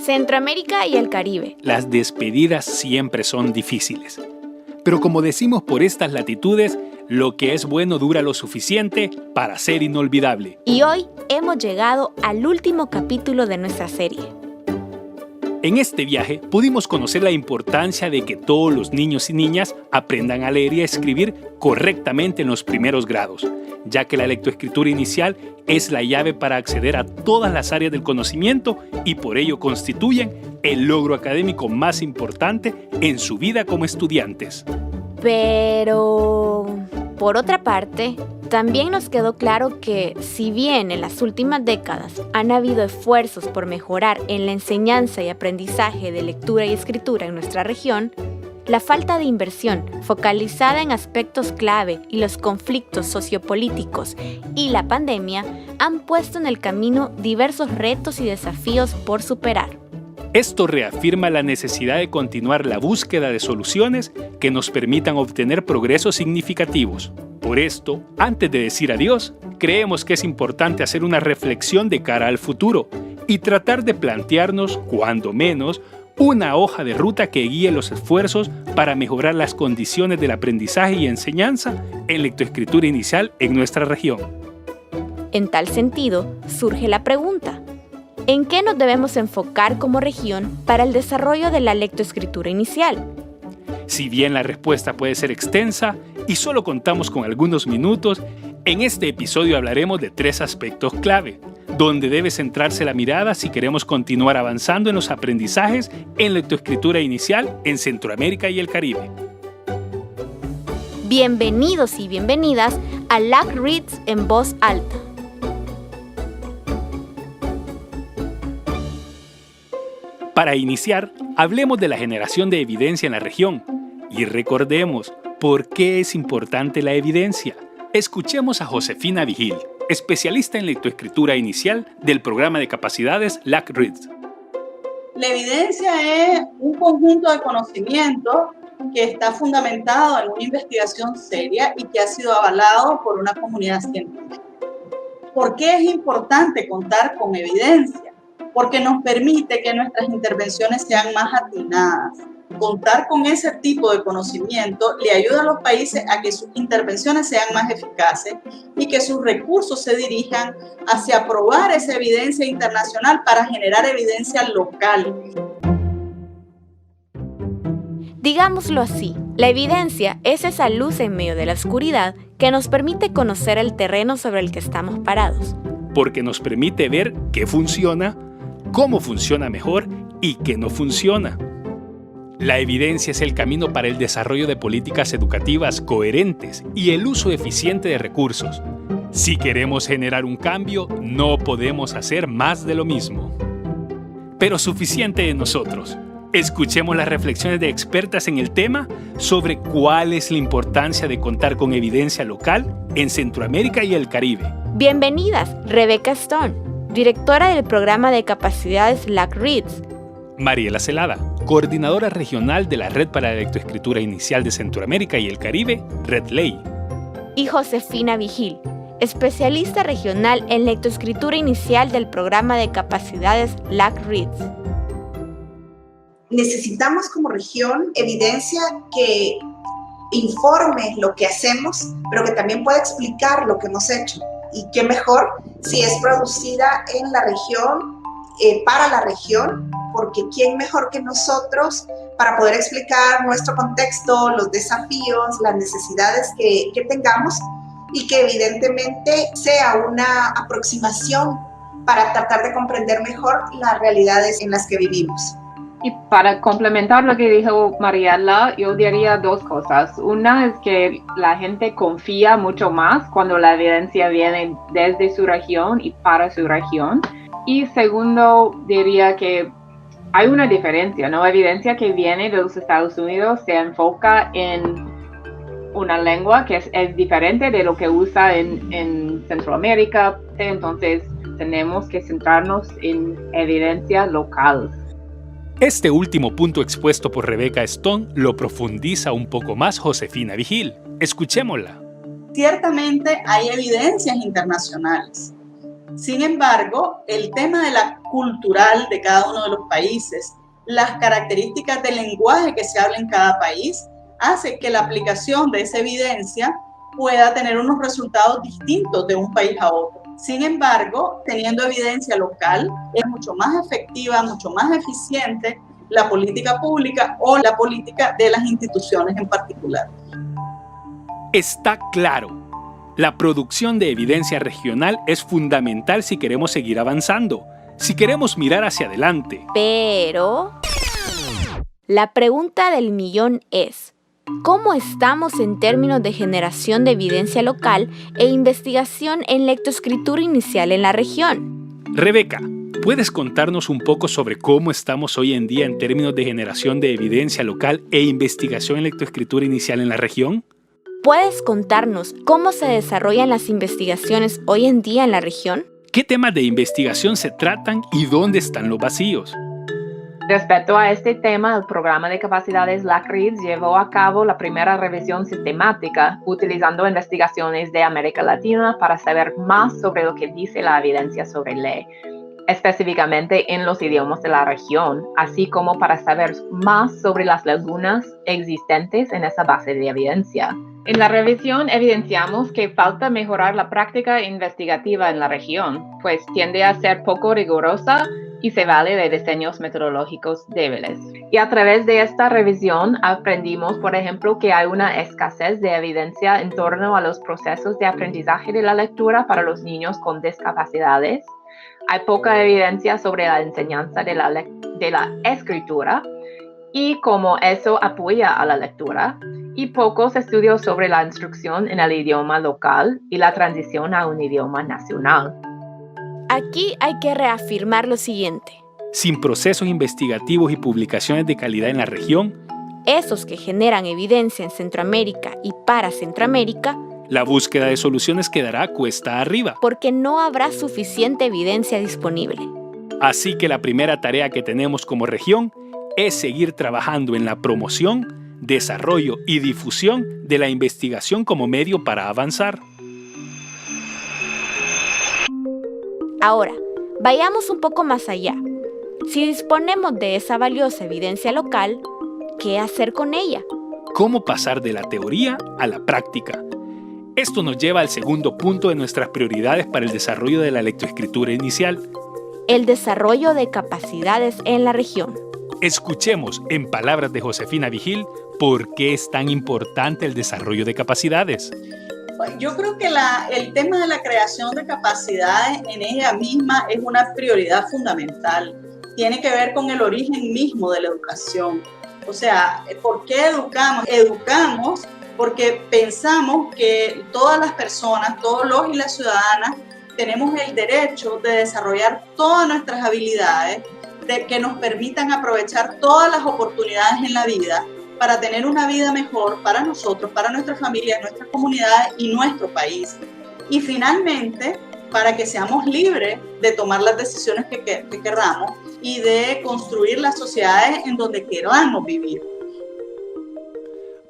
Centroamérica y el Caribe. Las despedidas siempre son difíciles. Pero como decimos por estas latitudes, lo que es bueno dura lo suficiente para ser inolvidable. Y hoy hemos llegado al último capítulo de nuestra serie. En este viaje pudimos conocer la importancia de que todos los niños y niñas aprendan a leer y a escribir correctamente en los primeros grados, ya que la lectoescritura inicial es la llave para acceder a todas las áreas del conocimiento y por ello constituyen el logro académico más importante en su vida como estudiantes. Pero, por otra parte, también nos quedó claro que, si bien en las últimas décadas han habido esfuerzos por mejorar en la enseñanza y aprendizaje de lectura y escritura en nuestra región, la falta de inversión focalizada en aspectos clave y los conflictos sociopolíticos y la pandemia han puesto en el camino diversos retos y desafíos por superar. Esto reafirma la necesidad de continuar la búsqueda de soluciones que nos permitan obtener progresos significativos. Por esto, antes de decir adiós, creemos que es importante hacer una reflexión de cara al futuro y tratar de plantearnos, cuando menos, una hoja de ruta que guíe los esfuerzos para mejorar las condiciones del aprendizaje y enseñanza en lectoescritura inicial en nuestra región. En tal sentido, surge la pregunta: ¿en qué nos debemos enfocar como región para el desarrollo de la lectoescritura inicial? Si bien la respuesta puede ser extensa y solo contamos con algunos minutos, en este episodio hablaremos de 3 aspectos clave, donde debe centrarse la mirada si queremos continuar avanzando en los aprendizajes en lectoescritura inicial en Centroamérica y el Caribe. Bienvenidos y bienvenidas a LAC Reads en voz alta. Para iniciar, hablemos de la generación de evidencia en la región y recordemos por qué es importante la evidencia. Escuchemos a Josefina Vigil, especialista en lectoescritura inicial del programa de capacidades LAC Reads. La evidencia es un conjunto de conocimiento que está fundamentado en una investigación seria y que ha sido avalado por una comunidad científica. ¿Por qué es importante contar con evidencia? Porque nos permite que nuestras intervenciones sean más atinadas. Contar con ese tipo de conocimiento le ayuda a los países a que sus intervenciones sean más eficaces y que sus recursos se dirijan hacia probar esa evidencia internacional para generar evidencia local. Digámoslo así, la evidencia es esa luz en medio de la oscuridad que nos permite conocer el terreno sobre el que estamos parados. Porque nos permite ver qué funciona, cómo funciona mejor y qué no funciona. La evidencia es el camino para el desarrollo de políticas educativas coherentes y el uso eficiente de recursos. Si queremos generar un cambio, no podemos hacer más de lo mismo. Pero suficiente de nosotros. Escuchemos las reflexiones de expertas en el tema sobre cuál es la importancia de contar con evidencia local en Centroamérica y el Caribe. Bienvenidas, Rebecca Stone, directora del programa de capacidades LAC Reads. Mariela Celada, coordinadora regional de la Red para la Lectoescritura Inicial de Centroamérica y el Caribe, RedLey. Y Josefina Vigil, especialista regional en lectoescritura inicial del programa de capacidades LAC Reads. Necesitamos como región evidencia que informe lo que hacemos, pero que también pueda explicar lo que hemos hecho. Y qué mejor si es producida en la región, para la región, porque quién mejor que nosotros para poder explicar nuestro contexto, los desafíos, las necesidades que tengamos y que evidentemente sea una aproximación para tratar de comprender mejor las realidades en las que vivimos. Y para complementar lo que dijo Mariela, yo diría 2 cosas. Una es que la gente confía mucho más cuando la evidencia viene desde su región y para su región. Y segundo, diría que hay una diferencia, ¿no? Evidencia que viene de los Estados Unidos se enfoca en una lengua que es diferente de lo que usa en Centroamérica. Entonces, tenemos que centrarnos en evidencia local. Este último punto expuesto por Rebecca Stone lo profundiza un poco más Josefina Vigil. Escuchémosla. Ciertamente hay evidencias internacionales, Sin embargo, el tema de la cultural de cada uno de los países, las características del lenguaje que se habla en cada país, hace que la aplicación de esa evidencia pueda tener unos resultados distintos de un país a otro. Sin embargo, teniendo evidencia local, es mucho más efectiva, mucho más eficiente la política pública o la política de las instituciones en particular. Está claro, la producción de evidencia regional es fundamental si queremos seguir avanzando, si queremos mirar hacia adelante. Pero la pregunta del millón es: ¿cómo estamos en términos de generación de evidencia local e investigación en lectoescritura inicial en la región? Rebeca, ¿puedes contarnos un poco sobre cómo estamos hoy en día en términos de generación de evidencia local e investigación en lectoescritura inicial en la región? ¿Puedes contarnos cómo se desarrollan las investigaciones hoy en día en la región? ¿Qué temas de investigación se tratan y dónde están los vacíos? Respecto a este tema, el programa de capacidades LACRIDS llevó a cabo la primera revisión sistemática utilizando investigaciones de América Latina para saber más sobre lo que dice la evidencia sobre ley, específicamente en los idiomas de la región, así como para saber más sobre las lagunas existentes en esa base de evidencia. En la revisión evidenciamos que falta mejorar la práctica investigativa en la región, pues tiende a ser poco rigurosa y se vale de diseños metodológicos débiles. Y a través de esta revisión aprendimos, por ejemplo, que hay una escasez de evidencia en torno a los procesos de aprendizaje de la lectura para los niños con discapacidades. Hay poca evidencia sobre la enseñanza de la escritura y cómo eso apoya a la lectura, y pocos estudios sobre la instrucción en el idioma local y la transición a un idioma nacional. Aquí hay que reafirmar lo siguiente: Sin procesos investigativos y publicaciones de calidad en la región, esos que generan evidencia en Centroamérica y para Centroamérica, la búsqueda de soluciones quedará cuesta arriba. porque no habrá suficiente evidencia disponible. Así que la primera tarea que tenemos como región es seguir trabajando en la promoción, desarrollo y difusión de la investigación como medio para avanzar. Ahora, vayamos un poco más allá. Si disponemos de esa valiosa evidencia local, ¿qué hacer con ella? ¿Cómo pasar de la teoría a la práctica? Esto nos lleva al segundo punto de nuestras prioridades para el desarrollo de la lectoescritura inicial. El desarrollo de capacidades en la región. Escuchemos, en palabras de Josefina Vigil, por qué es tan importante el desarrollo de capacidades. Yo creo que el tema de la creación de capacidades en ella misma es una prioridad fundamental. Tiene que ver con el origen mismo de la educación. O sea, ¿por qué educamos? Educamos porque pensamos que todas las personas, todos los y las ciudadanas, tenemos el derecho de desarrollar todas nuestras habilidades, de que nos permitan aprovechar todas las oportunidades en la vida para tener una vida mejor para nosotros, para nuestras familias, nuestras comunidades y nuestro país. Y finalmente, para que seamos libres de tomar las decisiones que queramos y de construir las sociedades en donde queramos vivir.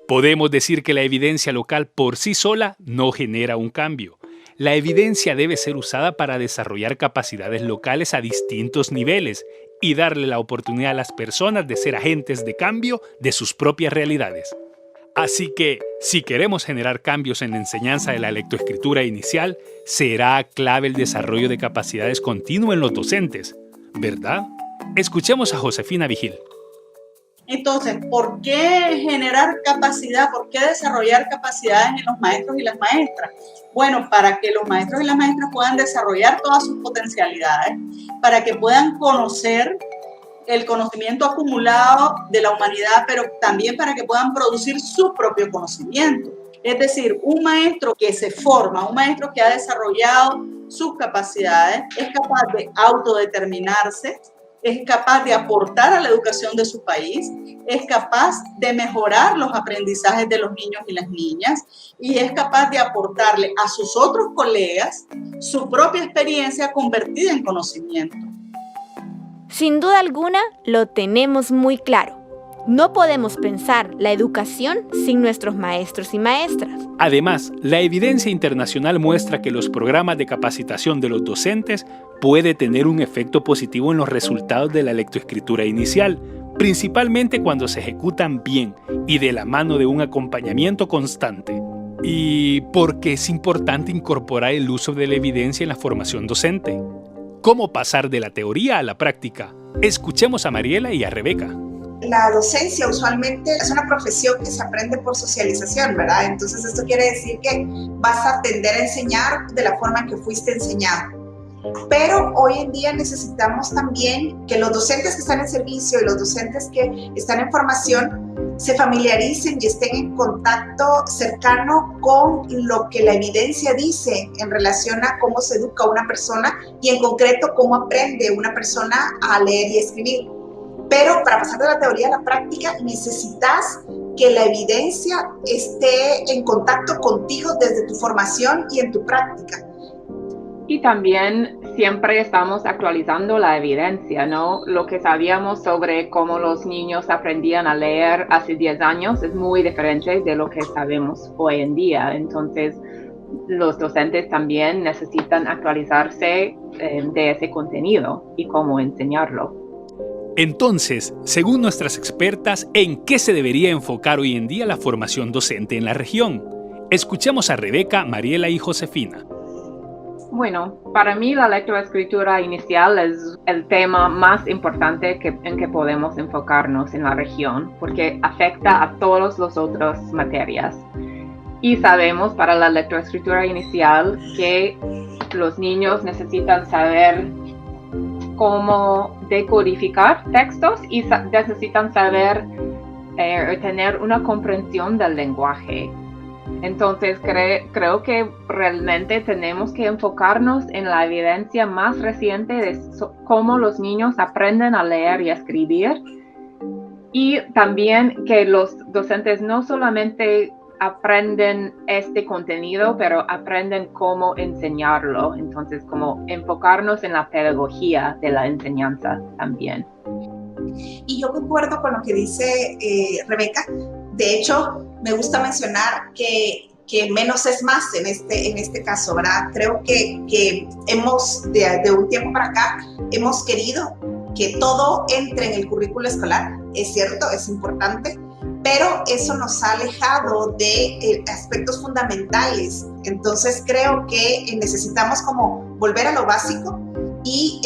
Podemos decir que la evidencia local por sí sola no genera un cambio. La evidencia debe ser usada para desarrollar capacidades locales a distintos niveles y darle la oportunidad a las personas de ser agentes de cambio de sus propias realidades. Así que, si queremos generar cambios en la enseñanza de la lectoescritura inicial, será clave el desarrollo de capacidades continuo en los docentes, ¿verdad? Escuchemos a Josefina Vigil. Entonces, ¿por qué generar capacidad? ¿Por qué desarrollar capacidades en los maestros y las maestras? Bueno, para que los maestros y las maestras puedan desarrollar todas sus potencialidades, para que puedan conocer el conocimiento acumulado de la humanidad, pero también para que puedan producir su propio conocimiento. Es decir, un maestro que se forma, un maestro que ha desarrollado sus capacidades, es capaz de autodeterminarse, es capaz de aportar a la educación de su país, es capaz de mejorar los aprendizajes de los niños y las niñas y es capaz de aportarle a sus otros colegas su propia experiencia convertida en conocimiento. Sin duda alguna, lo tenemos muy claro. No podemos pensar la educación sin nuestros maestros y maestras. Además, la evidencia internacional muestra que los programas de capacitación de los docentes puede tener un efecto positivo en los resultados de la lectoescritura inicial, principalmente cuando se ejecutan bien y de la mano de un acompañamiento constante. ¿Y por qué es importante incorporar el uso de la evidencia en la formación docente? ¿Cómo pasar de la teoría a la práctica? Escuchemos a Mariela y a Rebeca. La docencia usualmente es una profesión que se aprende por socialización, ¿verdad? Entonces esto quiere decir que vas a tender a enseñar de la forma en que fuiste enseñado. Pero hoy en día necesitamos también que los docentes que están en servicio y los docentes que están en formación se familiaricen y estén en contacto cercano con lo que la evidencia dice en relación a cómo se educa una persona y en concreto cómo aprende una persona a leer y escribir. Pero para pasar de la teoría a la práctica necesitas que la evidencia esté en contacto contigo desde tu formación y en tu práctica. Y también siempre estamos actualizando la evidencia, ¿no? Lo que sabíamos sobre cómo los niños aprendían a leer hace 10 años es muy diferente de lo que sabemos hoy en día. Entonces, los docentes también necesitan actualizarse de ese contenido y cómo enseñarlo. Entonces, según nuestras expertas, ¿en qué se debería enfocar hoy en día la formación docente en la región? Escuchemos a Rebeca, Mariela y Josefina. Bueno, para mí la lectoescritura inicial es el tema más importante en que podemos enfocarnos en la región, porque afecta a todas las otras materias. Y sabemos para la lectoescritura inicial que los niños necesitan saber cómo decodificar textos y necesitan saber tener una comprensión del lenguaje. Entonces creo que realmente tenemos que enfocarnos en la evidencia más reciente de cómo los niños aprenden a leer y a escribir, y también que los docentes no solamente aprenden este contenido, pero aprenden cómo enseñarlo. Entonces, como enfocarnos en la pedagogía de la enseñanza también. Y yo concuerdo con lo que dice Rebeca. De hecho, me gusta mencionar que menos es más en este caso, ¿verdad? Creo que hemos, de un tiempo para acá, hemos querido que todo entre en el currículo escolar. Es cierto, es importante, pero eso nos ha alejado de aspectos fundamentales. Entonces creo que necesitamos como volver a lo básico y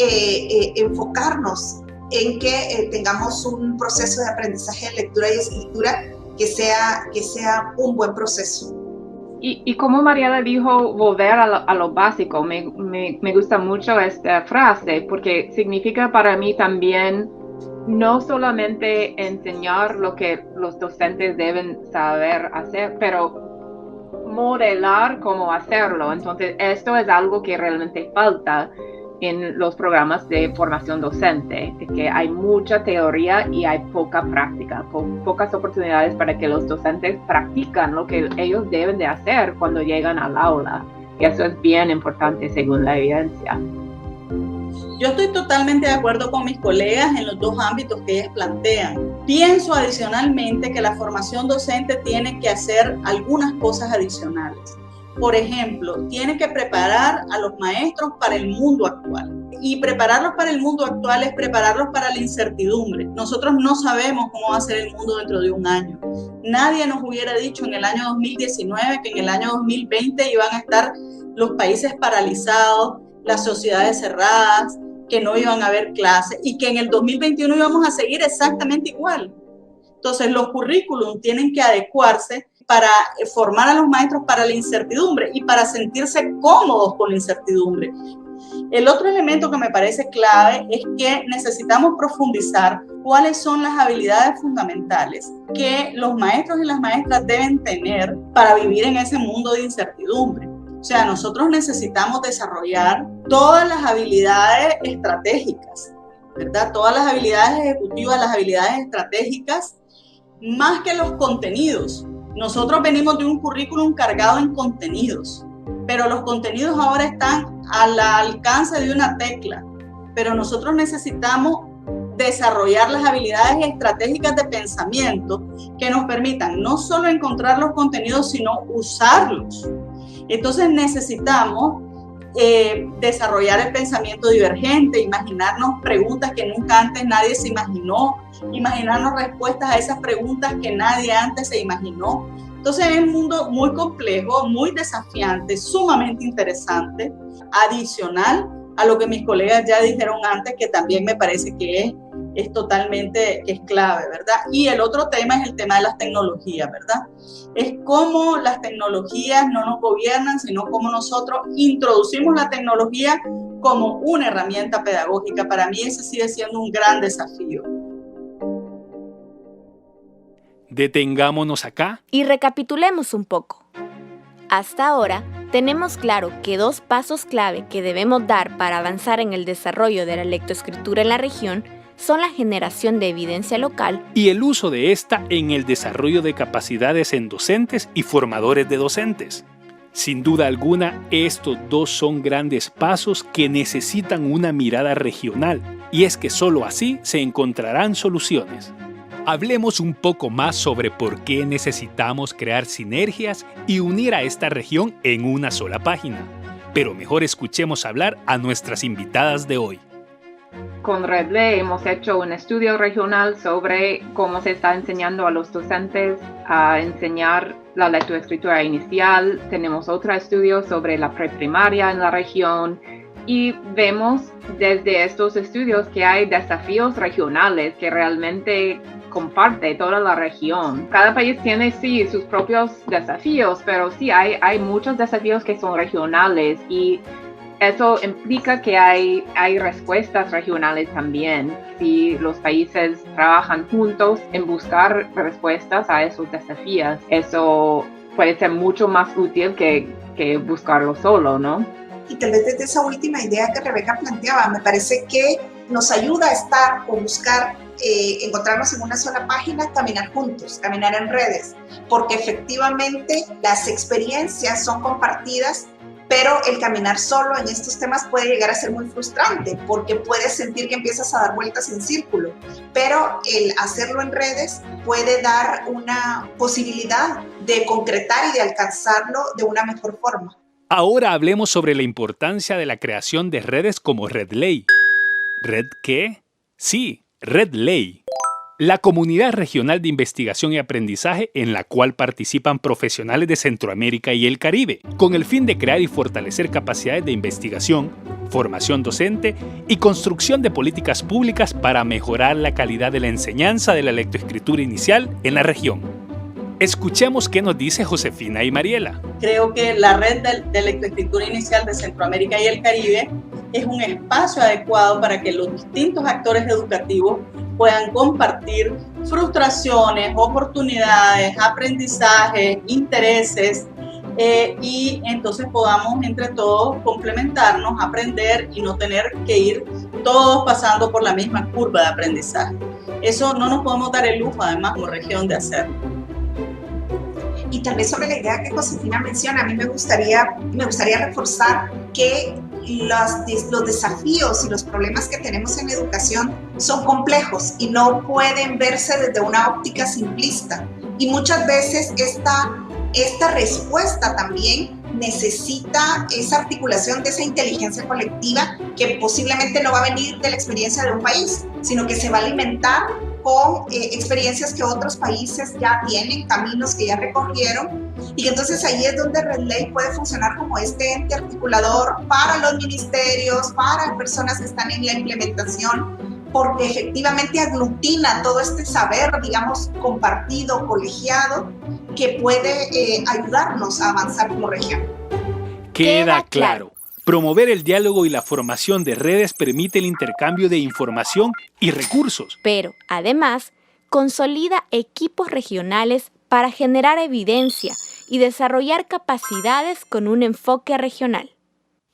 enfocarnos en que tengamos un proceso de aprendizaje de lectura y escritura que sea un buen proceso. Y como Mariela dijo, volver a lo básico, me gusta mucho esta frase, porque significa para mí también no solamente enseñar lo que los docentes deben saber hacer, pero modelar cómo hacerlo. Entonces, esto es algo que realmente falta en los programas de formación docente, que hay mucha teoría y hay poca práctica, pocas oportunidades para que los docentes practican lo que ellos deben de hacer cuando llegan al aula. Y eso es bien importante según la evidencia. Yo estoy totalmente de acuerdo con mis colegas en los dos ámbitos que ellas plantean. Pienso adicionalmente que la formación docente tiene que hacer algunas cosas adicionales. Por ejemplo, tiene que preparar a los maestros para el mundo actual. Y prepararlos para el mundo actual es prepararlos para la incertidumbre. Nosotros no sabemos cómo va a ser el mundo dentro de un año. Nadie nos hubiera dicho en el año 2019 que en el año 2020 iban a estar los países paralizados, las sociedades cerradas, que no iban a haber clases y que en el 2021 íbamos a seguir exactamente igual. Entonces, los currículum tienen que adecuarse para formar a los maestros para la incertidumbre y para sentirse cómodos con la incertidumbre. El otro elemento que me parece clave es que necesitamos profundizar cuáles son las habilidades fundamentales que los maestros y las maestras deben tener para vivir en ese mundo de incertidumbre. O sea, nosotros necesitamos desarrollar todas las habilidades estratégicas, ¿verdad? Todas las habilidades ejecutivas, las habilidades estratégicas, más que los contenidos. Nosotros venimos de un currículum cargado en contenidos, pero los contenidos ahora están al alcance de una tecla. Pero nosotros necesitamos desarrollar las habilidades estratégicas de pensamiento que nos permitan no solo encontrar los contenidos, sino usarlos. Entonces necesitamos desarrollar el pensamiento divergente, imaginarnos preguntas que nunca antes nadie se imaginó, imaginarnos respuestas a esas preguntas que nadie antes se imaginó. Entonces es un mundo muy complejo, muy desafiante, sumamente interesante, adicional a lo que mis colegas ya dijeron antes, que también me parece que es totalmente, que es clave, ¿verdad? Y el otro tema es el tema de las tecnologías, ¿verdad? Es cómo las tecnologías no nos gobiernan, sino cómo nosotros introducimos la tecnología como una herramienta pedagógica. Para mí ese sigue siendo un gran desafío. Detengámonos acá y recapitulemos un poco. Hasta ahora, tenemos claro que 2 pasos clave que debemos dar para avanzar en el desarrollo de la lectoescritura en la región son la generación de evidencia local y el uso de esta en el desarrollo de capacidades en docentes y formadores de docentes. Sin duda alguna, estos 2 son grandes pasos que necesitan una mirada regional, y es que solo así se encontrarán soluciones. Hablemos un poco más sobre por qué necesitamos crear sinergias y unir a esta región en una sola página. Pero mejor escuchemos hablar a nuestras invitadas de hoy. Con RedLey hemos hecho un estudio regional sobre cómo se está enseñando a los docentes a enseñar la lectoescritura inicial. Tenemos otro estudio sobre la preprimaria en la región y vemos desde estos estudios que hay desafíos regionales que realmente comparte toda la región. Cada país tiene sí sus propios desafíos, pero sí hay muchos desafíos que son regionales y eso implica que hay respuestas regionales también. Si los países trabajan juntos en buscar respuestas a esos desafíos, eso puede ser mucho más útil que buscarlo solo, ¿no? Y tal vez desde esa última idea que Rebeca planteaba, me parece que nos ayuda a estar o buscar encontrarnos en una sola página, caminar juntos, caminar en redes, porque efectivamente las experiencias son compartidas, pero el caminar solo en estos temas puede llegar a ser muy frustrante porque puedes sentir que empiezas a dar vueltas en círculo, pero el hacerlo en redes puede dar una posibilidad de concretar y de alcanzarlo de una mejor forma. Ahora hablemos sobre la importancia de la creación de redes como RedLey. ¿Red qué? Sí, RedLey. La comunidad regional de investigación y aprendizaje en la cual participan profesionales de Centroamérica y el Caribe, con el fin de crear y fortalecer capacidades de investigación, formación docente y construcción de políticas públicas para mejorar la calidad de la enseñanza de la lectoescritura inicial en la región. Escuchemos qué nos dice Josefina y Mariela. Creo que la red de lectoescritura inicial de Centroamérica y el Caribe es un espacio adecuado para que los distintos actores educativos puedan compartir frustraciones, oportunidades, aprendizajes, intereses, y entonces podamos entre todos complementarnos, aprender y no tener que ir todos pasando por la misma curva de aprendizaje. Eso no nos podemos dar el lujo, además, como región, de hacerlo. Y tal vez sobre la idea que Josefina menciona, a mí me gustaría reforzar que los desafíos y los problemas que tenemos en educación son complejos y no pueden verse desde una óptica simplista. Y muchas veces esta respuesta también necesita esa articulación de esa inteligencia colectiva que posiblemente no va a venir de la experiencia de un país, sino que se va a alimentar con experiencias que otros países ya tienen, caminos que ya recorrieron, y que entonces ahí es donde RedLey puede funcionar como este ente articulador para los ministerios, para personas que están en la implementación, porque efectivamente aglutina todo este saber, digamos, compartido, colegiado, que puede ayudarnos a avanzar como región. Queda claro. Promover el diálogo y la formación de redes permite el intercambio de información y recursos. Pero, además, consolida equipos regionales para generar evidencia y desarrollar capacidades con un enfoque regional.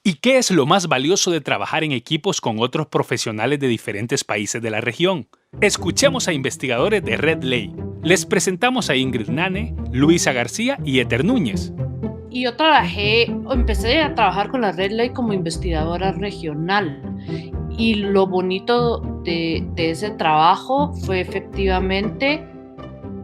¿Y qué es lo más valioso de trabajar en equipos con otros profesionales de diferentes países de la región? Escuchemos a investigadores de RedLey. Les presentamos a Ingrid Nane, Luisa García y Éter Núñez. Y yo empecé a trabajar con la RedLey como investigadora regional. Y lo bonito de ese trabajo fue efectivamente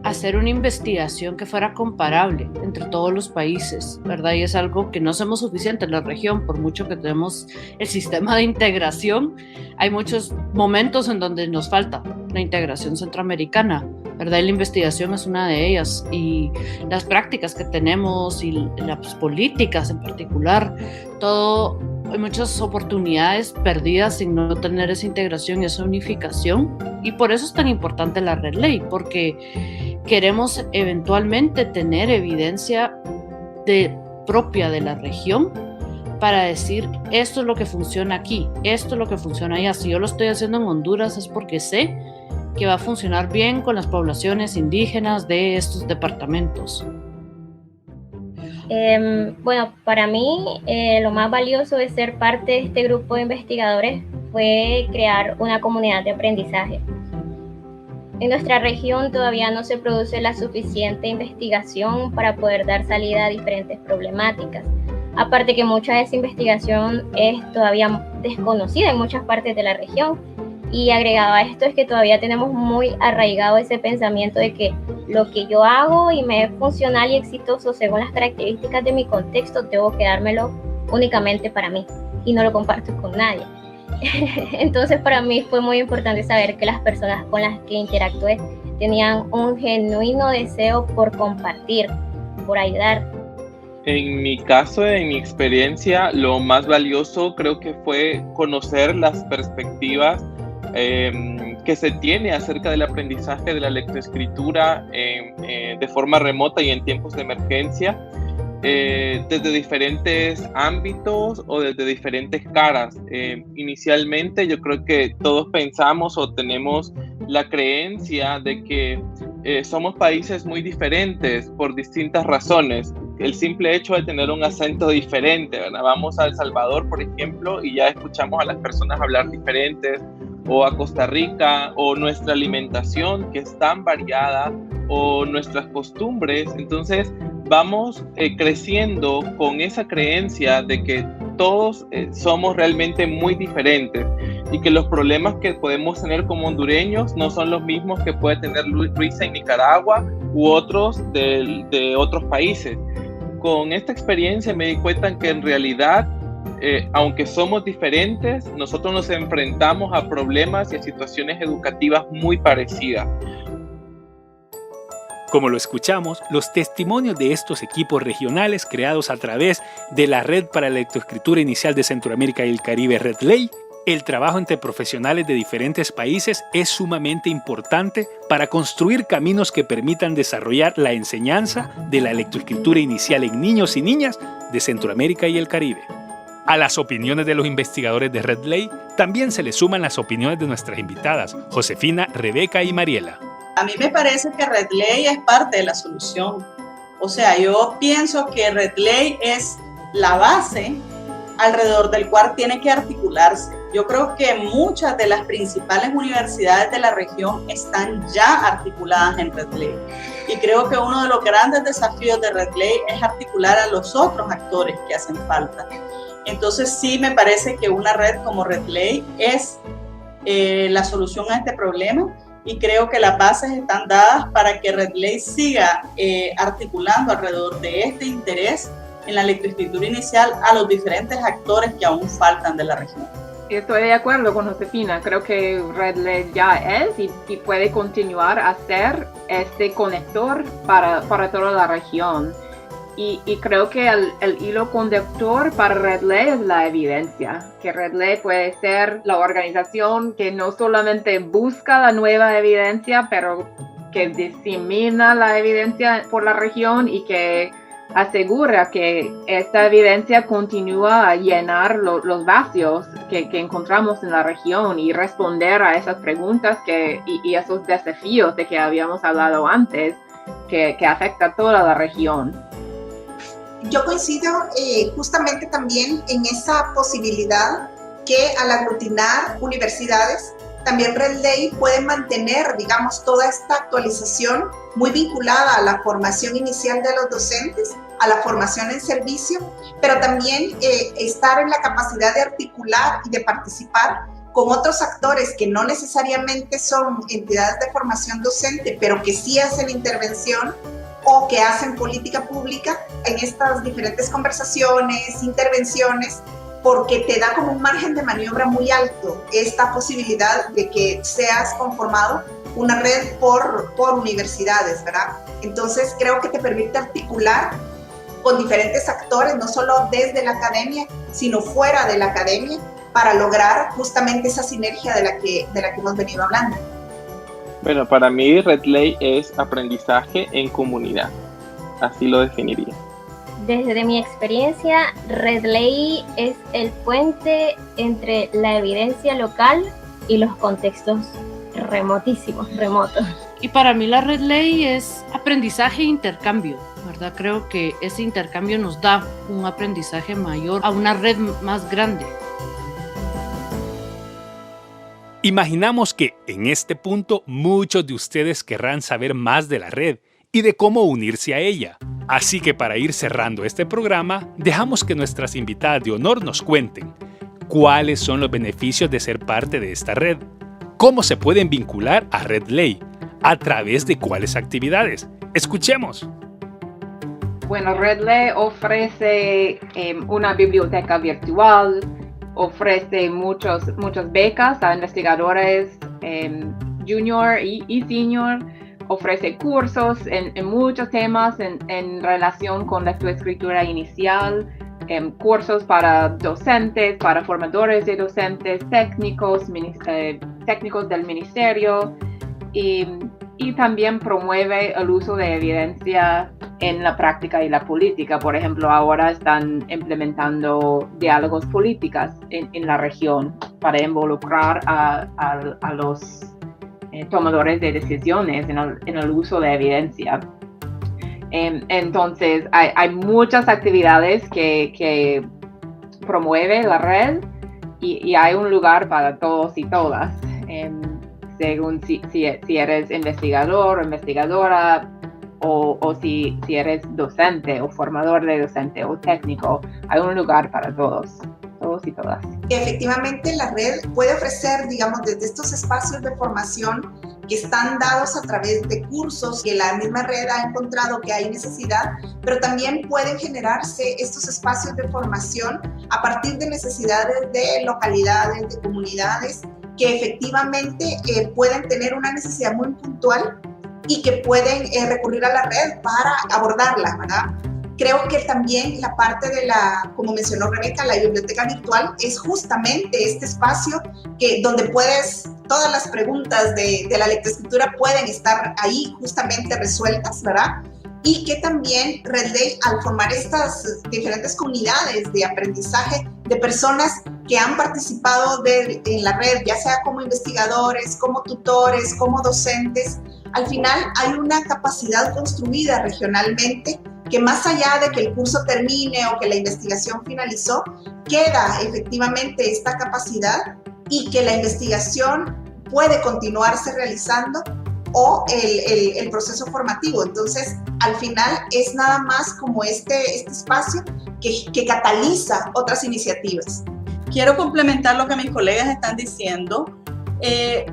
hacer una investigación que fuera comparable entre todos los países, ¿verdad? Y es algo que no hacemos suficiente en la región, por mucho que tenemos el sistema de integración. Hay muchos momentos en donde nos falta la integración centroamericana, ¿verdad? Y la investigación es una de ellas. Y las prácticas que tenemos y las políticas en particular, todo, hay muchas oportunidades perdidas sin no tener esa integración y esa unificación. Y por eso es tan importante la Red Ley, porque queremos eventualmente tener evidencia propia de la región para decir, esto es lo que funciona aquí, esto es lo que funciona allá. Si yo lo estoy haciendo en Honduras es porque sé que va a funcionar bien con las poblaciones indígenas de estos departamentos. Bueno, para mí lo más valioso de ser parte de este grupo de investigadores fue crear una comunidad de aprendizaje. En nuestra región todavía no se produce la suficiente investigación para poder dar salida a diferentes problemáticas. Aparte que mucha de esa investigación es todavía desconocida en muchas partes de la región. Y agregado a esto es que todavía tenemos muy arraigado ese pensamiento de que lo que yo hago y me es funcional y exitoso según las características de mi contexto, debo quedármelo únicamente para mí y no lo comparto con nadie. Entonces para mí fue muy importante saber que las personas con las que interactué tenían un genuino deseo por compartir, por ayudar. En mi caso, en mi experiencia, lo más valioso creo que fue conocer las perspectivas que se tiene acerca del aprendizaje de la lectoescritura de forma remota y en tiempos de emergencia, desde diferentes ámbitos o desde diferentes caras. Inicialmente yo creo que todos pensamos o tenemos la creencia de que somos países muy diferentes por distintas razones. El simple hecho de tener un acento diferente, ¿verdad? Vamos a El Salvador, por ejemplo, y ya escuchamos a las personas hablar diferentes, o a Costa Rica, o nuestra alimentación que es tan variada, o nuestras costumbres. Entonces vamos creciendo con esa creencia de que todos somos realmente muy diferentes y que los problemas que podemos tener como hondureños no son los mismos que puede tener Luisa en Nicaragua u otros de otros países. Con esta experiencia me di cuenta que en realidad, aunque somos diferentes, nosotros nos enfrentamos a problemas y a situaciones educativas muy parecidas. Como lo escuchamos, los testimonios de estos equipos regionales creados a través de la Red para la Lectoescritura Inicial de Centroamérica y el Caribe, Red Ley, el trabajo entre profesionales de diferentes países es sumamente importante para construir caminos que permitan desarrollar la enseñanza de la lectoescritura inicial en niños y niñas de Centroamérica y el Caribe. A las opiniones de los investigadores de Red Ley también se le suman las opiniones de nuestras invitadas, Josefina, Rebeca y Mariela. A mí me parece que Red Ley es parte de la solución. O sea, yo pienso que Red Ley es la base alrededor del cual tiene que articularse. Yo creo que muchas de las principales universidades de la región están ya articuladas en Red Ley. Y creo que uno de los grandes desafíos de Red Ley es articular a los otros actores que hacen falta. Entonces sí me parece que una red como Red Ley es la solución a este problema. Y creo que las bases están dadas para que Red Ley siga articulando alrededor de este interés en la lectoescritura inicial a los diferentes actores que aún faltan de la región. Estoy de acuerdo con Josefina, creo que Red Ley ya es y puede continuar a ser este conector para toda la región. Y creo que el hilo conductor para Red Ley es la evidencia, que Red Ley puede ser la organización que no solamente busca la nueva evidencia, pero que disemina la evidencia por la región y que asegura que esta evidencia continúa a llenar los vacíos que encontramos en la región y responder a esas preguntas y esos desafíos de que habíamos hablado antes, que afecta a toda la región. Yo coincido justamente también en esa posibilidad que al aglutinar universidades, también Red Ley puede mantener, digamos, toda esta actualización muy vinculada a la formación inicial de los docentes, a la formación en servicio, pero también estar en la capacidad de articular y de participar con otros actores que no necesariamente son entidades de formación docente, pero que sí hacen intervención o que hacen política pública en estas diferentes conversaciones, intervenciones, porque te da como un margen de maniobra muy alto esta posibilidad de que seas conformado una red por universidades, ¿verdad? Entonces creo que te permite articular con diferentes actores, no solo desde la academia, sino fuera de la academia, para lograr justamente esa sinergia de la que hemos venido hablando. Bueno, para mí RedLay es aprendizaje en comunidad, así lo definiría. Desde mi experiencia, RedLay es el puente entre la evidencia local y los contextos remotos. Y para mí la RedLay es aprendizaje e intercambio, ¿verdad? Creo que ese intercambio nos da un aprendizaje mayor a una red más grande. Imaginamos que en este punto muchos de ustedes querrán saber más de la red y de cómo unirse a ella. Así que para ir cerrando este programa, dejamos que nuestras invitadas de honor nos cuenten cuáles son los beneficios de ser parte de esta red, cómo se pueden vincular a RedLay, a través de cuáles actividades. Escuchemos. Bueno, RedLay ofrece una biblioteca virtual, ofrece muchas becas a investigadores junior y senior, ofrece cursos en muchos temas en relación con lectoescritura inicial, cursos para docentes, para formadores de docentes, técnicos del ministerio, y también promueve el uso de evidencia en la práctica y la política. Por ejemplo, ahora están implementando diálogos políticos en la región para involucrar a los tomadores de decisiones en el uso de evidencia. Entonces, hay muchas actividades que promueve la red y hay un lugar para todos y todas. Según si eres investigador o investigadora, o si eres docente o formador de docente o técnico, hay un lugar para todos y todas. Efectivamente, la red puede ofrecer, digamos, desde estos espacios de formación que están dados a través de cursos que la misma red ha encontrado que hay necesidad, pero también pueden generarse estos espacios de formación a partir de necesidades de localidades, de comunidades, que efectivamente pueden tener una necesidad muy puntual y que pueden recurrir a la red para abordarla, ¿verdad? Creo que también la parte de como mencionó Rebeca, la biblioteca virtual es justamente este espacio donde todas las preguntas de la lectoescritura pueden estar ahí justamente resueltas, ¿verdad? Y que también RedLay, al formar estas diferentes comunidades de aprendizaje de personas que han participado en la red, ya sea como investigadores, como tutores, como docentes, al final hay una capacidad construida regionalmente que más allá de que el curso termine o que la investigación finalizó, queda efectivamente esta capacidad y que la investigación puede continuarse realizando o el proceso formativo. Entonces, al final es nada más como este espacio que cataliza otras iniciativas. Quiero complementar lo que mis colegas están diciendo,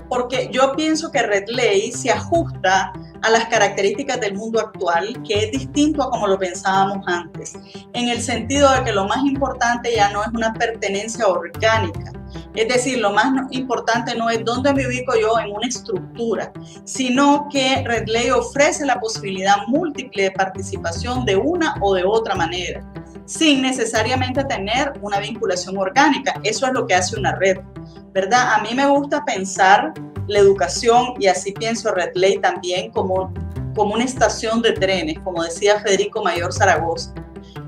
porque yo pienso que RedLay se ajusta a las características del mundo actual, que es distinto a como lo pensábamos antes, en el sentido de que lo más importante ya no es una pertenencia orgánica. Es decir, lo más importante no es dónde me ubico yo en una estructura, sino que RedLay ofrece la posibilidad múltiple de participación de una o de otra manera, sin necesariamente tener una vinculación orgánica. Eso es lo que hace una red, ¿verdad? A mí me gusta pensar la educación, y así pienso RedLay también, como una estación de trenes, como decía Federico Mayor Zaragoza.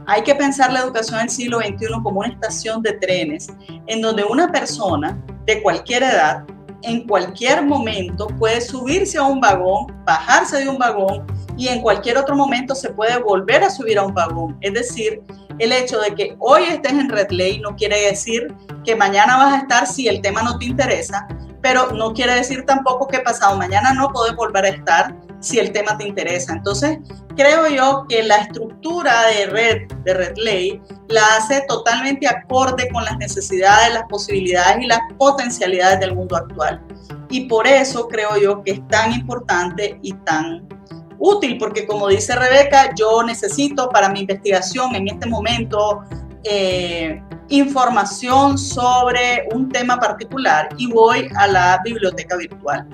Hay que pensar la educación del siglo XXI como una estación de trenes, en donde una persona de cualquier edad, en cualquier momento, puede subirse a un vagón, bajarse de un vagón, y en cualquier otro momento se puede volver a subir a un vagón. Es decir, el hecho de que hoy estés en RedLay no quiere decir que mañana vas a estar si el tema no te interesa, pero no quiere decir tampoco que pasado mañana no podés volver a estar si el tema te interesa. Entonces, creo yo que la estructura de Redley la hace totalmente acorde con las necesidades, las posibilidades y las potencialidades del mundo actual. Y por eso creo yo que es tan importante y tan útil, porque como dice Rebeca, yo necesito para mi investigación en este momento información sobre un tema particular y voy a la biblioteca virtual.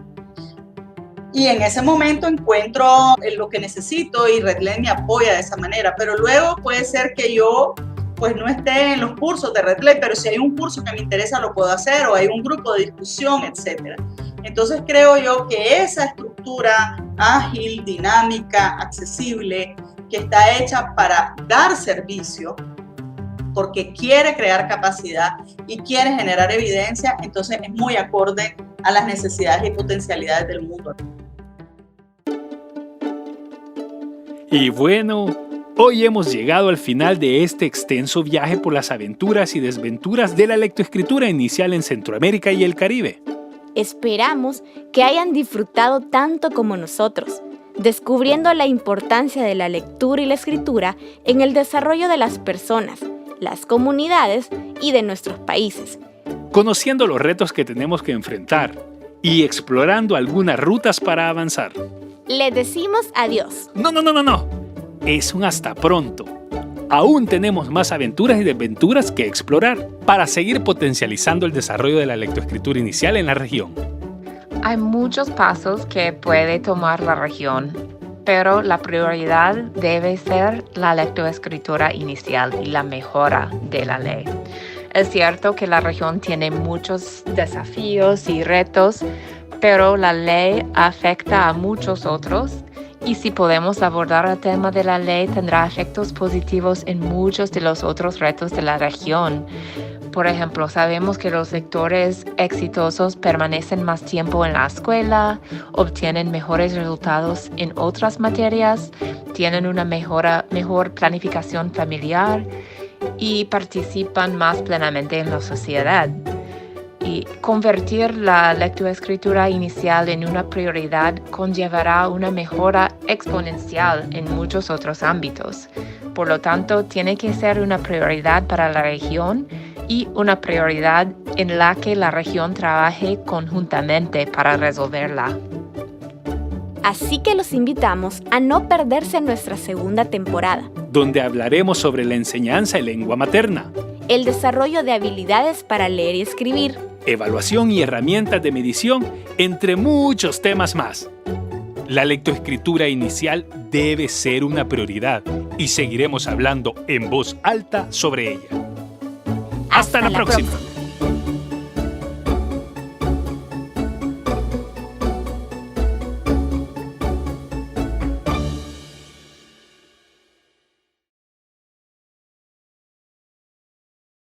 Y en ese momento encuentro lo que necesito y Redley me apoya de esa manera, pero luego puede ser que yo pues no esté en los cursos de Redley, pero si hay un curso que me interesa lo puedo hacer, o hay un grupo de discusión, etc. Entonces creo yo que esa estructura ágil, dinámica, accesible, que está hecha para dar servicio, porque quiere crear capacidad y quiere generar evidencia, entonces es muy acorde a las necesidades y potencialidades del mundo. Y bueno, hoy hemos llegado al final de este extenso viaje por las aventuras y desventuras de la lectoescritura inicial en Centroamérica y el Caribe. Esperamos que hayan disfrutado tanto como nosotros, descubriendo la importancia de la lectura y la escritura en el desarrollo de las personas, las comunidades y de nuestros países. Conociendo los retos que tenemos que enfrentar y explorando algunas rutas para avanzar. Les decimos adiós. No. Es un hasta pronto. Aún tenemos más aventuras y desventuras que explorar para seguir potencializando el desarrollo de la lectoescritura inicial en la región. Hay muchos pasos que puede tomar la región, pero la prioridad debe ser la lectoescritura inicial y la mejora de la ley. Es cierto que la región tiene muchos desafíos y retos, pero la ley afecta a muchos otros y si podemos abordar el tema de la ley tendrá efectos positivos en muchos de los otros retos de la región. Por ejemplo, sabemos que los lectores exitosos permanecen más tiempo en la escuela, obtienen mejores resultados en otras materias, tienen una mejor planificación familiar y participan más plenamente en la sociedad. Y convertir la lectoescritura inicial en una prioridad conllevará una mejora exponencial en muchos otros ámbitos. Por lo tanto, tiene que ser una prioridad para la región y una prioridad en la que la región trabaje conjuntamente para resolverla. Así que los invitamos a no perderse nuestra segunda temporada, donde hablaremos sobre la enseñanza en lengua materna, el desarrollo de habilidades para leer y escribir, evaluación y herramientas de medición, entre muchos temas más. La lectoescritura inicial debe ser una prioridad y seguiremos hablando en voz alta sobre ella. Hasta la próxima.